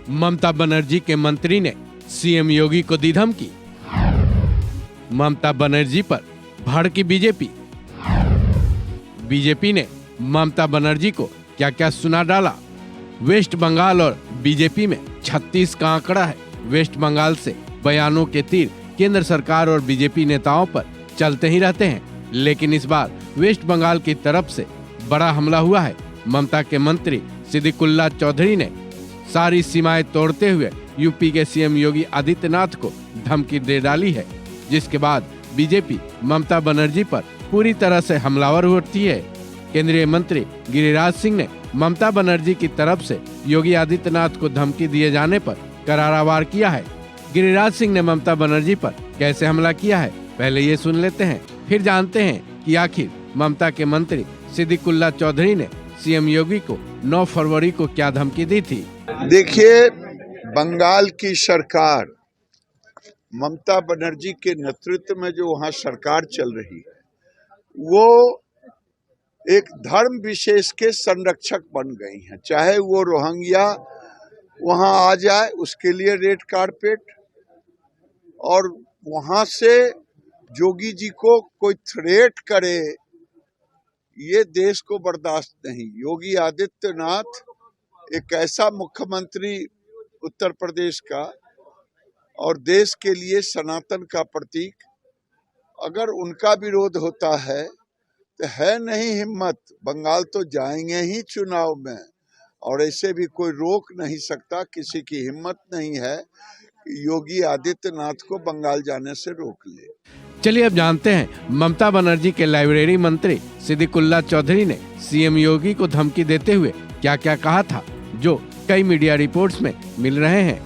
ममता बनर्जी के मंत्री ने सीएम योगी को दी धमकी। ममता बनर्जी पर भड़की बीजेपी। बीजेपी ने ममता बनर्जी को क्या क्या सुना डाला। वेस्ट बंगाल और बीजेपी में 36 का आंकड़ा है। वेस्ट बंगाल से बयानों के तीर केंद्र सरकार और बीजेपी नेताओं पर चलते ही रहते हैं, लेकिन इस बार वेस्ट बंगाल की तरफ से बड़ा हमला हुआ है। ममता के मंत्री सिद्दीकुल्ला चौधरी ने सारी सीमाएं तोड़ते हुए यूपी के सीएम योगी आदित्यनाथ को धमकी दे डाली है, जिसके बाद बीजेपी ममता बनर्जी पर पूरी तरह से हमलावर होती है। केंद्रीय मंत्री गिरिराज सिंह ने ममता बनर्जी की तरफ से योगी आदित्यनाथ को धमकी दिए जाने पर करारा वार किया है। गिरिराज सिंह ने ममता बनर्जी पर कैसे हमला किया है, पहले ये सुन लेते हैं, फिर जानते हैं कि आखिर ममता के मंत्री सिद्दीकुल्ला चौधरी ने सीएम योगी को 9 फरवरी को क्या धमकी दी थी। देखिए, बंगाल की सरकार ममता बनर्जी के नेतृत्व में जो वहाँ सरकार चल रही है, वो एक धर्म विशेष के संरक्षक बन गई हैं। चाहे वो रोहिंग्या वहाँ आ जाए, उसके लिए रेड कारपेट, और वहाँ से जोगी जी को कोई थ्रेट करे, ये देश को बर्दाश्त नहीं। योगी आदित्यनाथ एक ऐसा मुख्यमंत्री उत्तर प्रदेश का और देश के लिए सनातन का प्रतीक, अगर उनका विरोध होता है तो है नहीं हिम्मत, बंगाल तो जाएंगे ही चुनाव में, और ऐसे भी कोई रोक नहीं सकता। किसी की हिम्मत नहीं है कि योगी आदित्यनाथ को बंगाल जाने से रोक ले। चलिए अब जानते हैं ममता बनर्जी के लाइब्रेरी मंत्री सिद्दीकुल्ला चौधरी ने सीएम योगी को धमकी देते हुए क्या क्या कहा था, जो कई मीडिया रिपोर्ट्स में मिल रहे हैं।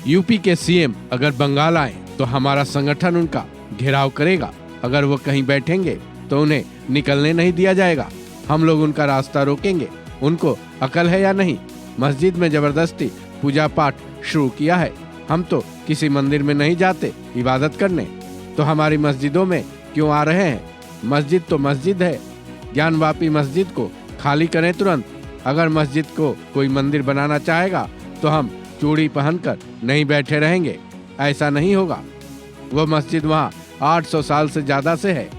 यूपी के सीएम अगर बंगाल आए तो हमारा संगठन उनका घेराव करेगा। अगर वो कहीं बैठेंगे तो उन्हें निकलने नहीं दिया जाएगा। हम लोग उनका रास्ता रोकेंगे। उनको अकल है या नहीं? मस्जिद में जबरदस्ती पूजा पाठ शुरू किया है। हम तो किसी मंदिर में नहीं जाते इबादत करने, तो हमारी मस्जिदों में क्यों आ रहे हैं? मस्जिद तो मस्जिद है। ज्ञानवापी मस्जिद को खाली करें तुरंत। अगर मस्जिद को कोई मंदिर बनाना चाहेगा तो हम चूड़ी पहनकर नहीं बैठे रहेंगे, ऐसा नहीं होगा। वो मस्जिद वहाँ 800 साल से ज्यादा से है,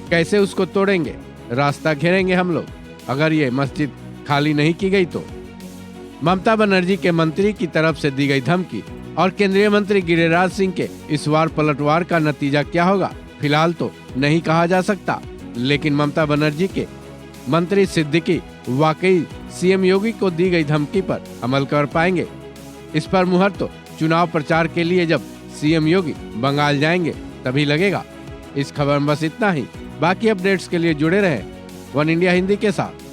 कैसे उसको तोड़ेंगे? रास्ता घेरेंगे हम लोग अगर ये मस्जिद खाली नहीं की गई तो। ममता बनर्जी के मंत्री की तरफ से दी गई धमकी और केंद्रीय मंत्री गिरिराज सिंह के इस वार पलटवार का नतीजा क्या होगा, फिलहाल तो नहीं कहा जा सकता। लेकिन ममता बनर्जी के मंत्री सिद्दीकी वाकई सीएम योगी को दी गई धमकी पर अमल कर पाएंगे? इस पर मुहर तो चुनाव प्रचार के लिए जब सीएम योगी बंगाल जाएंगे तभी लगेगा। इस खबर में बस इतना ही। बाकी अपडेट्स के लिए जुड़े रहें वन इंडिया हिंदी के साथ।